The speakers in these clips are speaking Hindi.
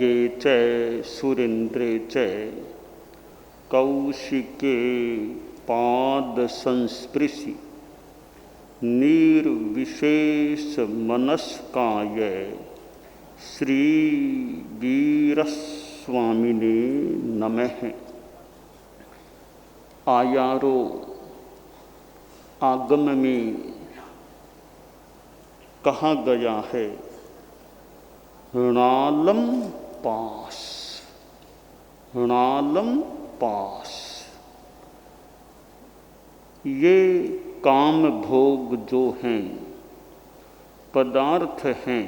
नभे च सुरेन्द्रे च कौशिके पाद संस्पृशि निर्विशेष मनस्काय श्री वीरस्वामिने नमः। आयारो आगम में कहा गया है ऋणालम पास, ऋणालम पास। ये काम भोग जो हैं, पदार्थ हैं,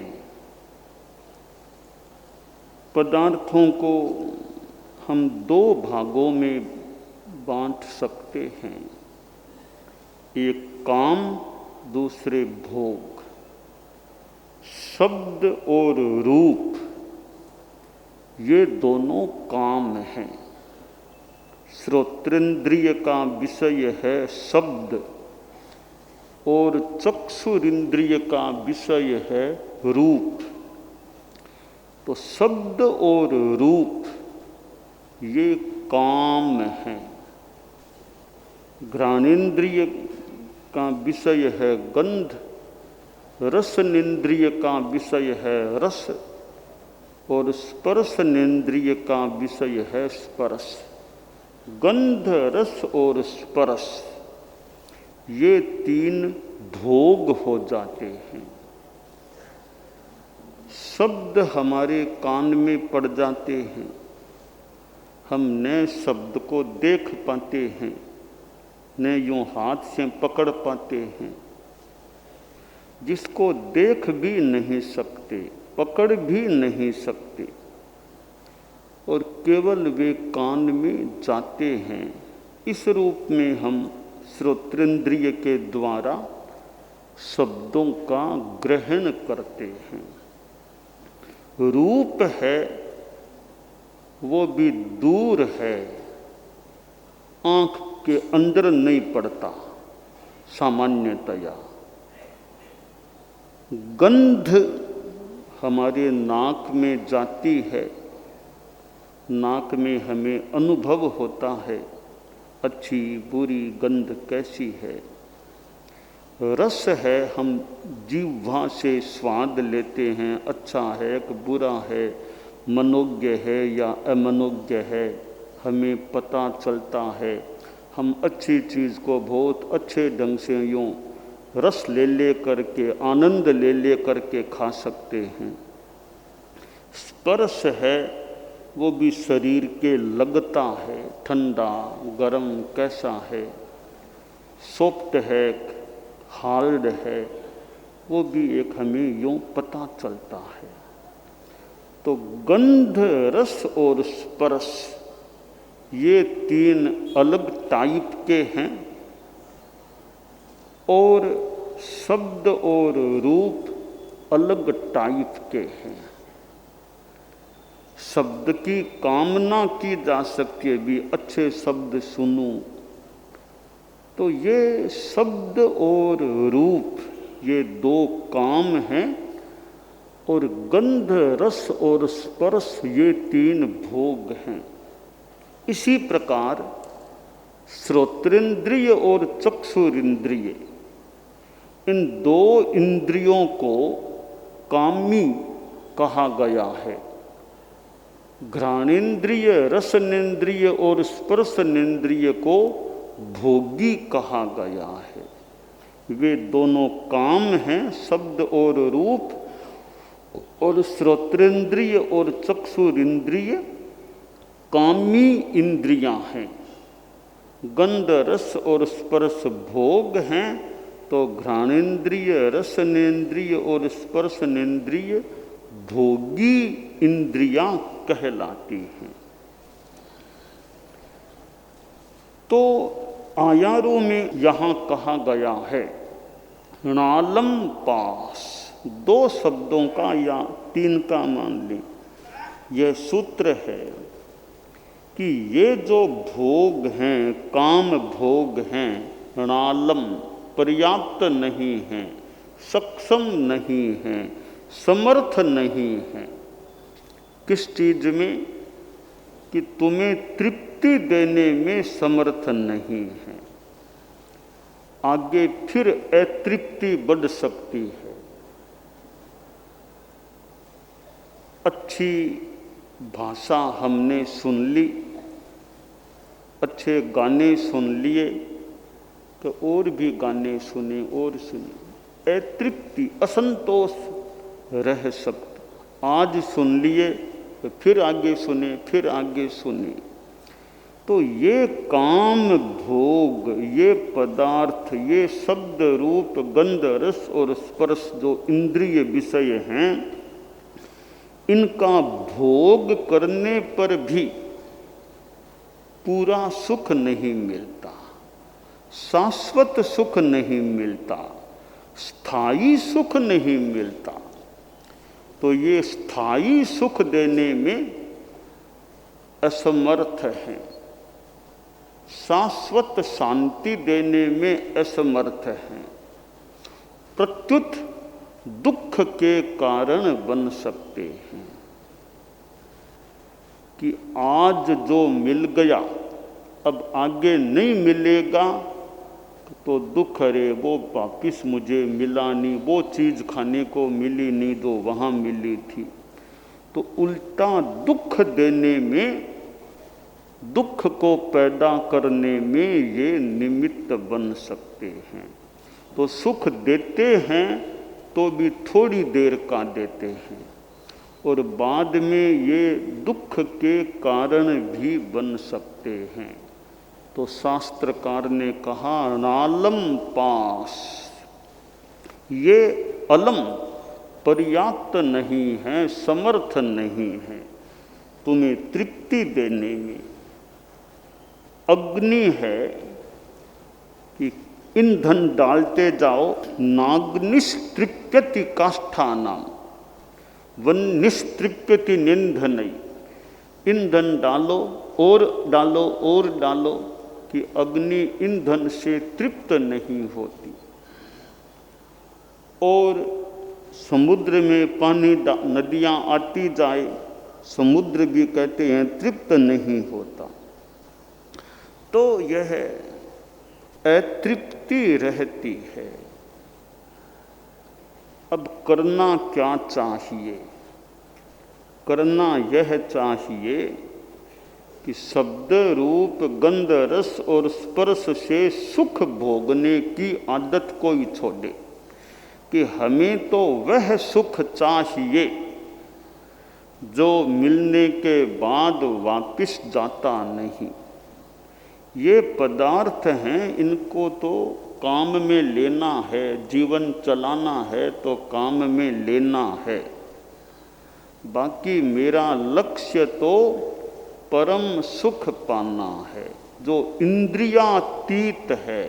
पदार्थों को हम दो भागों में बांट सकते हैं, एक काम, दूसरे भोग। शब्द और रूप ये दोनों काम हैं। श्रोत्रेंद्रिय का विषय है शब्द और चक्षुरिंद्रिय का विषय है रूप। तो शब्द और रूप ये काम है। घ्राणेन्द्रिय का विषय है गंध, रसनेन्द्रिय का विषय है रस और स्पर्शनेन्द्रिय का विषय है स्पर्श। गंध, रस और स्पर्श ये तीन भोग हो जाते हैं। शब्द हमारे कान में पड़ जाते हैं, हम नए शब्द को देख पाते हैं, न यूं हाथ से पकड़ पाते हैं। जिसको देख भी नहीं सकते, पकड़ भी नहीं सकते और केवल वे कान में जाते हैं, इस रूप में हम श्रोत्रेंद्रिय के द्वारा शब्दों का ग्रहण करते हैं। रूप है वो भी दूर है, आंख के अंदर नहीं पड़ता सामान्यतया। गंध हमारे नाक में जाती है, नाक में हमें अनुभव होता है अच्छी बुरी गंध कैसी है। रस है, हम जीह्वा से स्वाद लेते हैं, अच्छा है कि बुरा है, मनोज्ञ है या अमनोज्ञ है, हमें पता चलता है। हम अच्छी चीज़ को बहुत अच्छे ढंग से यूँ रस ले करके, आनंद ले करके खा सकते हैं। स्पर्श है वो भी शरीर के लगता है, ठंडा गरम कैसा है, सॉफ्ट है हार्ड है, वो भी एक हमें यूँ पता चलता है। तो गंध, रस और स्पर्श ये तीन अलग टाइप के हैं और शब्द और रूप अलग टाइप के हैं। शब्द की कामना की जा सकती है भी, अच्छे शब्द सुनूं, तो ये शब्द और रूप ये दो काम हैं और गंध, रस और स्पर्श ये तीन भोग हैं। इसी प्रकार श्रोत्रेंद्रिय और चक्षुरिंद्रिय इन दो इंद्रियों को कामी कहा गया है। घ्राणेन्द्रिय, रसनेन्द्रिय और स्पर्शनेन्द्रिय को भोगी कहा गया है। वे दोनों काम हैं, शब्द और रूप, और श्रोत्रेंद्रिय और चक्षुरिंद्रिय कामी इंद्रियां हैं। गंध, रस और स्पर्श भोग हैं, तो घ्राणेन्द्रिय, रसनेन्द्रिय और स्पर्शनेन्द्रिय भोगी इंद्रियां कहलाती हैं। तो आयारों में यहाँ कहा गया है ऋणालम पास, दो शब्दों का या तीन का मान लें। यह सूत्र है कि ये जो भोग हैं, काम भोग हैं, ऋणालम पर्याप्त नहीं हैं, सक्षम नहीं हैं, समर्थ नहीं हैं। किस चीज में? कि तुम्हें तृप्ति देने में समर्थ नहीं है। आगे फिर अतृप्ति बढ़ सकती है। अच्छी भाषा हमने सुन ली, अच्छे गाने सुन लिए, तो और भी गाने सुने और सुने, अतृप्ति असंतोष रह सकता। आज सुन लिए तो फिर आगे सुने, फिर आगे सुने। तो ये काम भोग, ये पदार्थ, ये शब्द रूप गंध रस और स्पर्श जो इंद्रिय विषय हैं, इनका भोग करने पर भी पूरा सुख नहीं मिलता, शाश्वत सुख नहीं मिलता, स्थायी सुख नहीं मिलता। तो ये स्थायी सुख देने में असमर्थ हैं, शाश्वत शांति देने में असमर्थ हैं, प्रत्युत दुख के कारण बन सकते हैं। कि आज जो मिल गया अब आगे नहीं मिलेगा तो दुख, अरे वो वापिस मुझे मिला नहीं, वो चीज़ खाने को मिली नहीं जो वहाँ मिली थी। तो उल्टा दुख देने में, दुख को पैदा करने में ये निमित्त बन सकते हैं। तो सुख देते हैं तो भी थोड़ी देर का देते हैं, और बाद में ये दुख के कारण भी बन सकते हैं। तो शास्त्रकार ने कहा नालम पास, ये अलम पर्याप्त नहीं है, समर्थ नहीं है तुम्हें तृप्ति देने में। अग्नि है कि ईंधन डालते जाओ, नाग्निस्तृप्यति काष्ठानाम वन निस्तृप्यति निंधनई। ईंधन डालो और डालो और डालो कि अग्नि ईंधन से तृप्त नहीं होती। और समुद्र में पानी, नदियां आती जाए, समुद्र भी कहते हैं तृप्त नहीं होता। तो यह अतृप्ति रहती है। अब करना क्या चाहिए? करना यह चाहिए कि शब्द रूप गंध रस और स्पर्श से सुख भोगने की आदत कोई छोड़े, कि हमें तो वह सुख चाहिए जो मिलने के बाद वापिस जाता नहीं। ये पदार्थ हैं, इनको तो काम में लेना है, जीवन चलाना है तो काम में लेना है। बाकी मेरा लक्ष्य तो परम सुख पाना है, जो इंद्रियातीत है,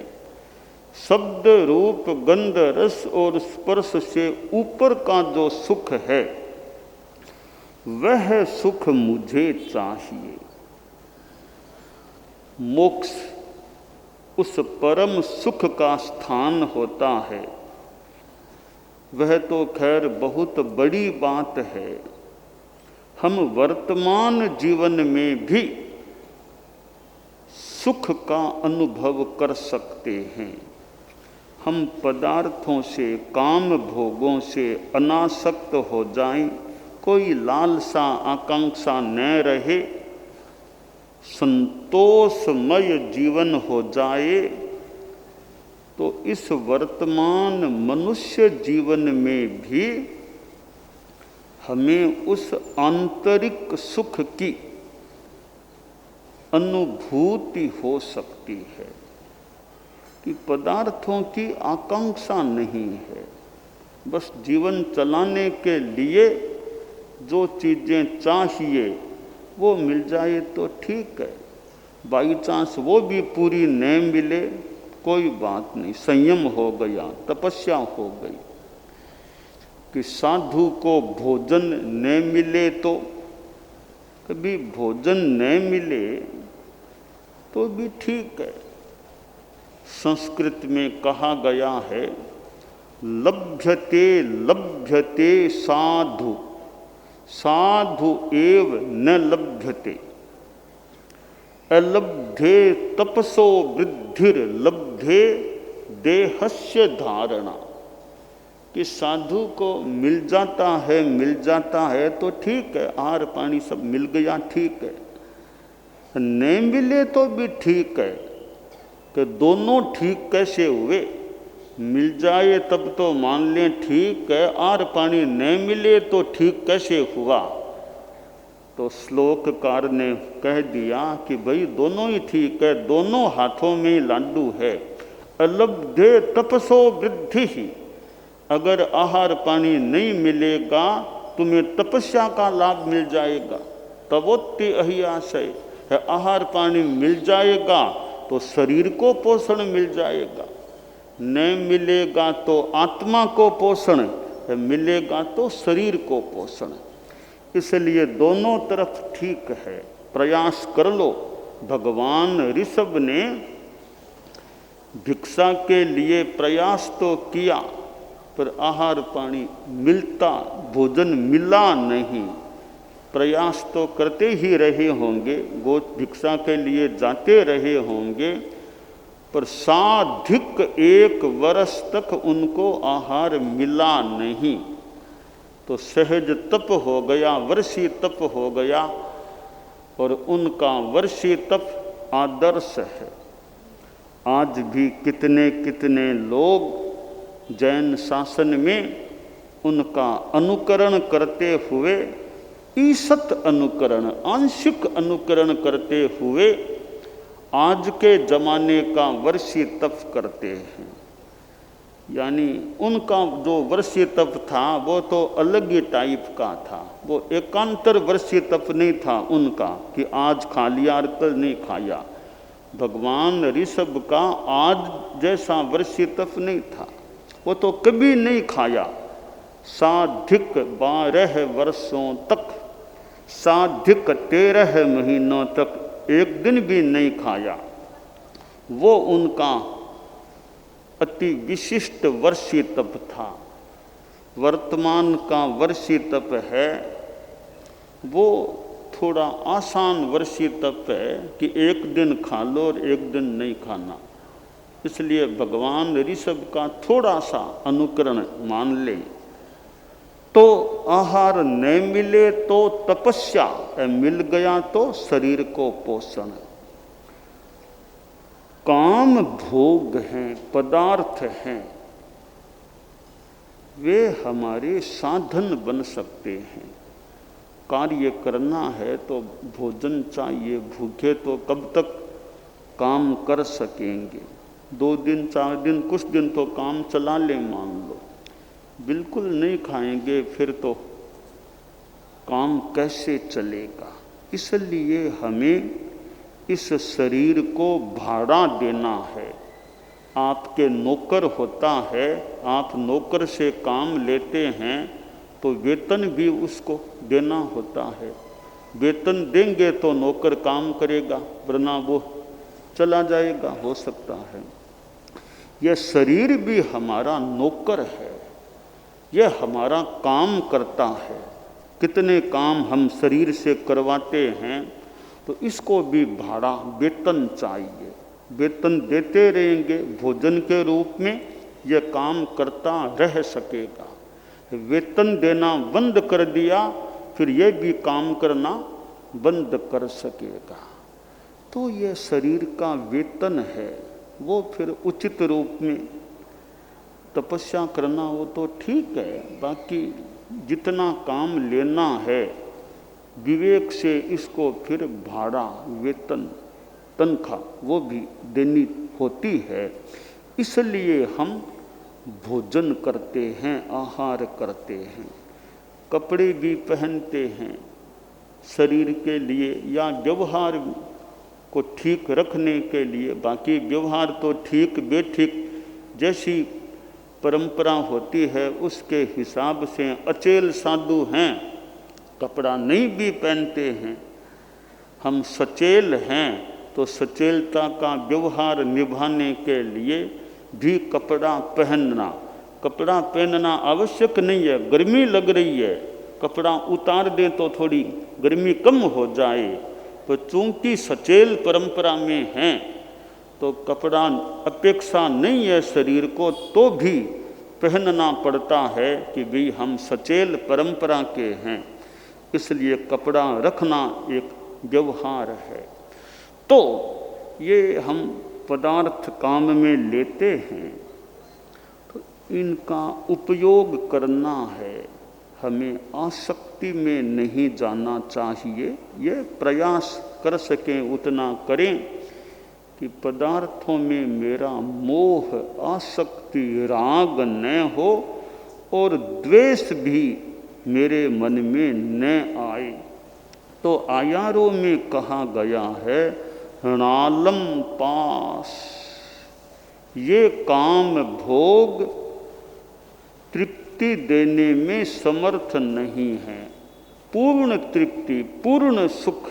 शब्द रूप गंध रस और स्पर्श से ऊपर का जो सुख है, वह सुख मुझे चाहिए। मोक्ष उस परम सुख का स्थान होता है। वह तो खैर बहुत बड़ी बात है। हम वर्तमान जीवन में भी सुख का अनुभव कर सकते हैं। हम पदार्थों से, काम भोगों से अनासक्त हो जाएं, कोई लालसा आकांक्षा न रहे, संतोषमय जीवन हो जाए, तो इस वर्तमान मनुष्य जीवन में भी हमें उस आंतरिक सुख की अनुभूति हो सकती है कि पदार्थों की आकांक्षा नहीं है। बस जीवन चलाने के लिए जो चीज़ें चाहिए वो मिल जाए तो ठीक है। बाई चांस वो भी पूरी न मिले, कोई बात नहीं, संयम हो गया, तपस्या हो गई। कि साधु को भोजन न मिले तो, कभी भोजन न मिले तो भी ठीक है। संस्कृत में कहा गया है, लभ्यते लभ्यते साधु साधु एव न लभ्यते अलब्धे तपसो वृद्धिर लब्धे देहस्य धारणा। कि साधु को मिल जाता है तो ठीक है, आहार पानी सब मिल गया ठीक है, नहीं मिले तो भी ठीक है। कि दोनों ठीक कैसे हुए? मिल जाए तब तो मान लें ठीक है, आहार पानी नहीं मिले तो ठीक कैसे हुआ? तो श्लोककार ने कह दिया कि भाई दोनों ही ठीक है, दोनों हाथों में ही लाडू है। अलब्धे तपसो वृद्धि ही, अगर आहार पानी नहीं मिलेगा तुम्हें तपस्या का लाभ मिल जाएगा। तवोत्ति अहियाशय है, आहार पानी मिल जाएगा तो शरीर को पोषण मिल जाएगा, नहीं मिलेगा तो आत्मा को पोषण, मिलेगा तो शरीर को पोषण। इसलिए दोनों तरफ ठीक है, प्रयास कर लो। भगवान ऋषभ ने भिक्षा के लिए प्रयास तो किया पर आहार पानी मिलता, भोजन मिला नहीं। प्रयास तो करते ही रहे होंगे, गो भिक्षा के लिए जाते रहे होंगे, पर साधिक 1 वर्ष तक उनको आहार मिला नहीं। तो सहज तप हो गया, वर्षी तप हो गया, और उनका वर्षी तप आदर्श है। आज भी कितने कितने लोग जैन शासन में उनका अनुकरण करते हुए, ईसत अनुकरण, आंशिक अनुकरण करते हुए आज के जमाने का वर्षी तप करते हैं। यानी उनका जो वर्षीय तप था वो तो अलग ही टाइप का था, वो एकांतर वर्षीय तप नहीं था उनका कि आज खा लिया और कल नहीं खाया। भगवान ऋषभ का आज जैसा वर्षीय तप नहीं था, वो तो कभी नहीं खाया। साधिक 12 वर्षों तक, साधिक 13 महीनों तक एक दिन भी नहीं खाया। वो उनका अति विशिष्ट वर्षीय तप था। वर्तमान का वर्षीय तप है वो थोड़ा आसान वर्षीय तप है कि एक दिन खा लो और एक दिन नहीं खाना। इसलिए भगवान ऋषभ का थोड़ा सा अनुकरण मान ले। तो आहार नहीं मिले तो तपस्या, मिल गया तो शरीर को पोषण। काम भोग हैं, पदार्थ हैं, वे हमारे साधन बन सकते हैं। कार्य करना है तो भोजन चाहिए, भूखे तो कब तक काम कर सकेंगे? 2 दिन 4 दिन, कुछ दिन तो काम चला ले मान लो। बिल्कुल नहीं खाएंगे फिर तो काम कैसे चलेगा? इसलिए हमें इस शरीर को भाड़ा देना है। आपके नौकर होता है, आप नौकर से काम लेते हैं तो वेतन भी उसको देना होता है। वेतन देंगे तो नौकर काम करेगा, वरना वो चला जाएगा, हो सकता है। यह शरीर भी हमारा नौकर है, यह हमारा काम करता है। कितने काम हम शरीर से करवाते हैं, तो इसको भी भाड़ा, वेतन चाहिए। वेतन देते रहेंगे भोजन के रूप में, यह काम करता रह सकेगा। वेतन देना बंद कर दिया फिर यह भी काम करना बंद कर सकेगा। तो यह शरीर का वेतन है, वो फिर उचित रूप में तपस्या करना वो तो ठीक है। बाकी जितना काम लेना है विवेक से इसको फिर भाड़ा, वेतन, तनख्वाह वो भी देनी होती है। इसलिए हम भोजन करते हैं, आहार करते हैं, कपड़े भी पहनते हैं शरीर के लिए या व्यवहार को ठीक रखने के लिए। बाकी व्यवहार तो ठीक बेठीक जैसी परंपरा होती है उसके हिसाब से अचेल साधु हैं, कपड़ा नहीं भी पहनते हैं। हम सचेल हैं तो सचेलता का व्यवहार निभाने के लिए भी कपड़ा पहनना आवश्यक नहीं है। गर्मी लग रही है कपड़ा उतार दें तो थोड़ी गर्मी कम हो जाए, तो चूंकि सचेल परंपरा में हैं तो कपड़ा अपेक्षा नहीं है शरीर को तो भी पहनना पड़ता है कि भाई हम सचेल परंपरा के हैं, इसलिए कपड़ा रखना एक व्यवहार है। तो ये हम पदार्थ काम में लेते हैं तो इनका उपयोग करना है, हमें आसक्ति में नहीं जाना चाहिए। ये प्रयास कर सकें उतना करें कि पदार्थों में मेरा मोह, आसक्ति, राग न हो और द्वेष भी मेरे मन में न आए। तो आयारों में कहा गया है णालम पास, ये काम भोग तृप्ति देने में समर्थ नहीं है, पूर्ण तृप्ति पूर्ण सुख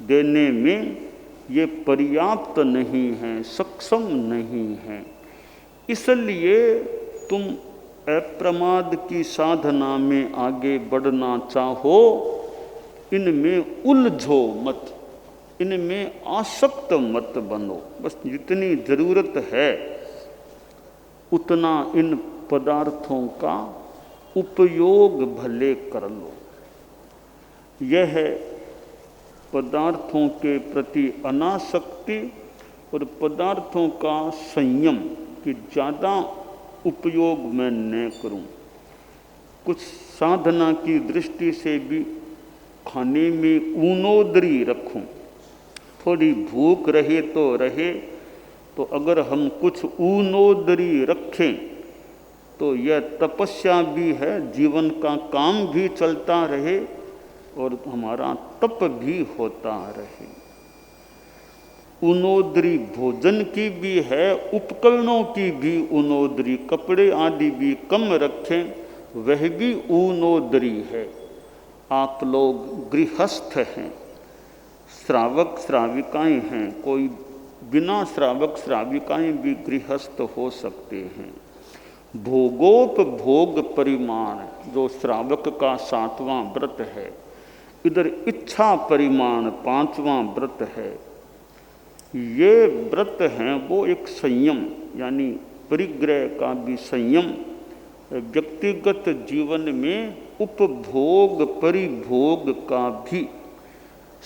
देने में ये पर्याप्त नहीं है, सक्षम नहीं है। इसलिए तुम अप्रमाद की साधना में आगे बढ़ना चाहो, इनमें उलझो मत, इनमें आसक्त मत बनो। बस जितनी ज़रूरत है उतना इन पदार्थों का उपयोग भले कर लो। यह है पदार्थों के प्रति अनासक्ति और पदार्थों का संयम कि ज़्यादा उपयोग मैं न करूं। कुछ साधना की दृष्टि से भी खाने में ऊनोदरी रखूं, थोड़ी भूख रहे तो रहे, तो अगर हम कुछ ऊनोदरी रखें तो यह तपस्या भी है, जीवन का काम भी चलता रहे और हमारा तप भी होता रहे। उनोदरी भोजन की भी है, उपकरणों की भी उनोदरी, कपड़े आदि भी कम रखें, वह भी उनोदरी है। आप लोग गृहस्थ हैं, श्रावक श्राविकाएं हैं, कोई बिना श्रावक श्राविकाएं भी गृहस्थ हो सकते हैं। भोगोपभोग परिमाण जो श्रावक का 7वां व्रत है, इधर इच्छा परिमाण 5वां व्रत है। ये व्रत हैं वो एक संयम, यानी परिग्रह का भी संयम, व्यक्तिगत जीवन में उपभोग परिभोग का भी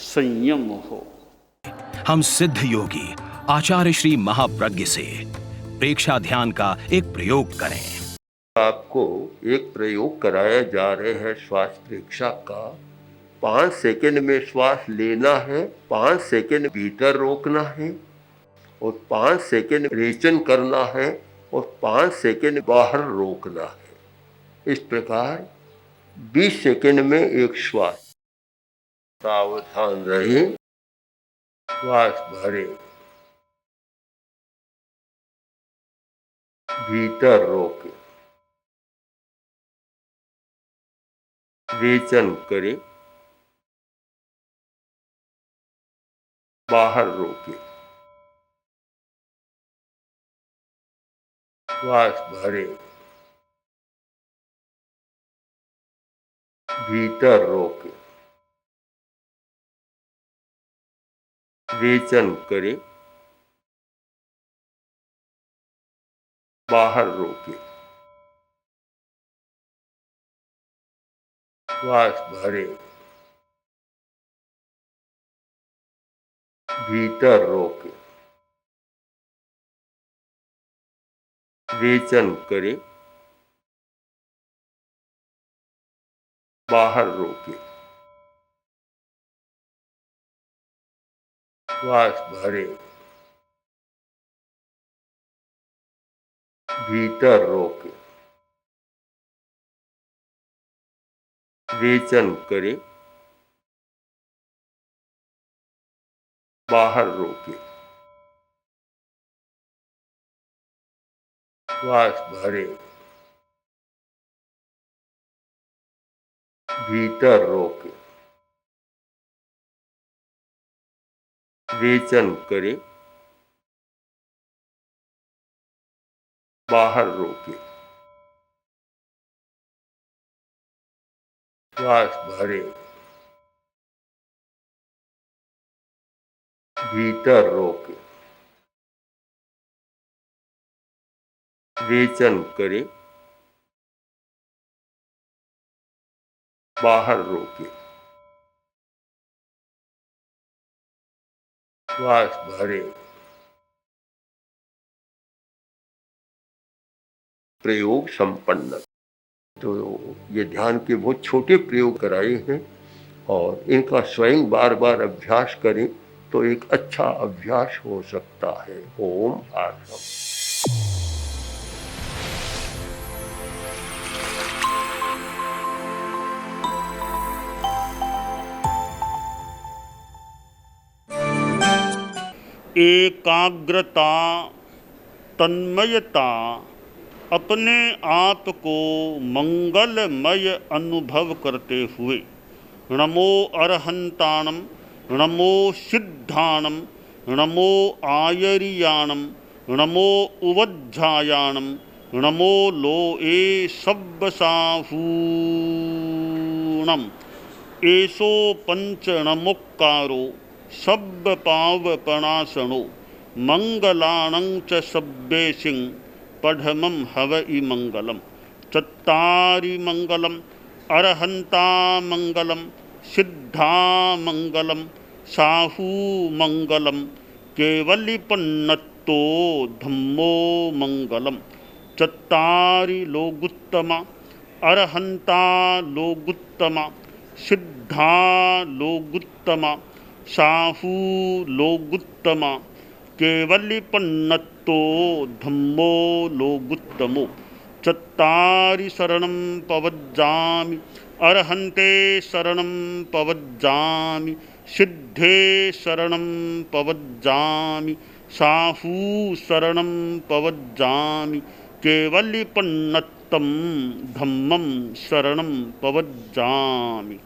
संयम हो। हम सिद्ध योगी आचार्य श्री महाप्रज्ञ से प्रेक्षा ध्यान का एक प्रयोग करें। आपको एक प्रयोग कराया जा रहे हैं श्वास प्रेक्षा का। 5 सेकंड में श्वास लेना है, 5 सेकंड भीतर रोकना है और 5 सेकंड रेचन करना है और 5 सेकंड बाहर रोकना है। इस प्रकार 20 सेकंड में एक श्वास। सावधान रहे, श्वास भरे, भीतर रोके, रेचन करें, बाहर रोके, श्वास भरे, भीतर रोके, रेचन करें, बाहर रोके, श्वास भरे, भीतर रोके, रेचन करें, बाहर रोके, श्वास भरे, भीतर रोके, रेचन करें, बाहर रोके, श्वास भरे, भीतर रोके, रेचन करें, बाहर रोके, श्वास भरे, भीतर रोके, रेचन करे, बाहर रोके। श्वास भरे, प्रयोग संपन्न। तो ये ध्यान के बहुत छोटे प्रयोग कराए हैं और इनका स्वयं बार बार अभ्यास करें तो एक अच्छा अभ्यास हो सकता है। ओम आसम। एकाग्रता, तन्मयता, अपने आप को मंगलमय अनुभव करते हुए नमो अरहंताणम, नमो सिद्धाणम, नमो आयरियाणम, नमो उवज्झायाणम, नमो लोए सब्बसाहूणम, एसो पंचणमुक्कारो सब्ब पावपणासनो, मंगलाणं च सब्बेसिं पढ़मं हवइ मंगलम। चत्तारि मंगलम, अरहंता मंगलम, सिद्धा मंगलम, साहू मंगलम, केवलिपन्नत्तो धम्मो मंगलम। चत्तारि लोगुत्तमा, अरहंता लोगुत्तमा, सिद्धा लोगुत्तमा, साहू लोगुत्तमा, केवलिपन्नत्तो धम्मो लोगुत्तमो। चत्तारि शरणं पवज्जामि, अरहन्ते शरणं पवज्जामि, सिद्धे शरणं पवज्जामि, साहू शरणं पवज्जामि, केवलिपन्नत्तं धम्मं शरणं पवज्जामि।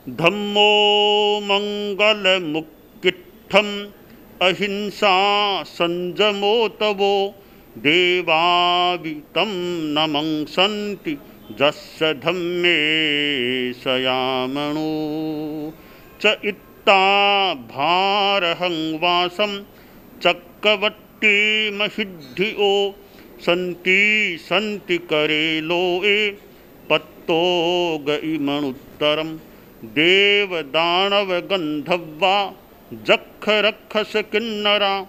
धम्मो मंगलमुक्किट्ठम्, अहिंसा संजमो तवो, देवावितं नमंसन्ति जस्य धम्मे सयामणो। च इत्ता भारहं वासं चक्रवट्टी महिद्धिओ, सन्ति सन्ति करे लोए पत्तो गइमणुत्तरम। देव दानव गंधर्वा जख रक्षस किन्नरा,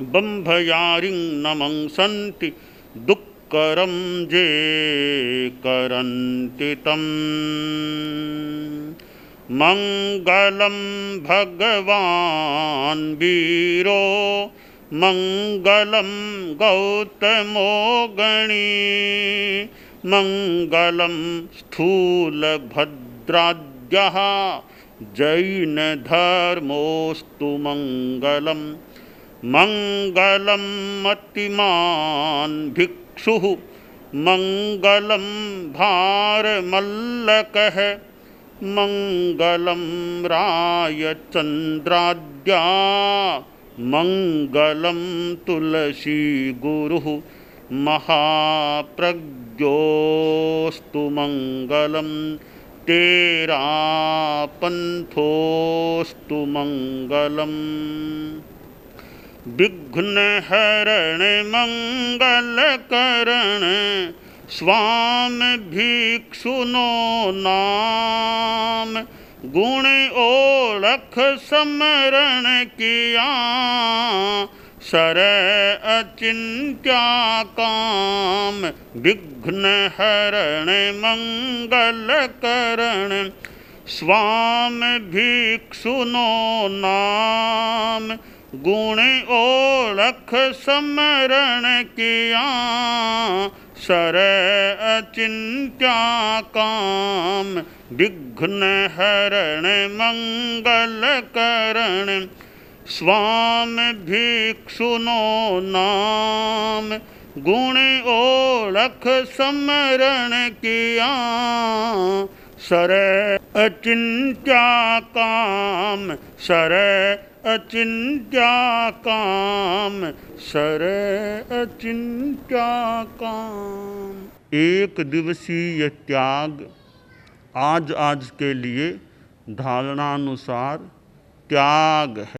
बंभयारिं नमंसन्ति दुक्करं जे करन्ति तम्। मंगलं भगवान् वीरो, मंगलं गौतमो गणी, मंगलं स्थूलभद्राद्यः जैनधर्मोऽस्तु मंगलम्। मंगलं मतिमान् भिक्षुः, मंगलं भारमल्लकः, मंगलं रायचन्द्राद्या, मंगलं तुलसी गुरुः, महाप्रज्ञोऽस्तु मंगलम्। तेरा पंथोऽस्तु मंगलम्। विघ्नहरण मंगलकरण, स्वामी भिक्षुनो नाम, गुण ओळख समरण किया, सर अचिंत्या काम। विघ्नहरण मंगलकरण, स्वामी भिक्षुनो नाम, गुण ओळख समरण किया, सर अचिंत्या काम। विघ्नहरण मंगलकरण, स्वामी भिक्षुनो नाम, गुण ओळख समरण किया, सर अचिंत्या काम। सर अचिंत्या काम, सर अचिंत्या काम। एक दिवसीय त्याग आज आज के लिए धारणानुसार त्याग है।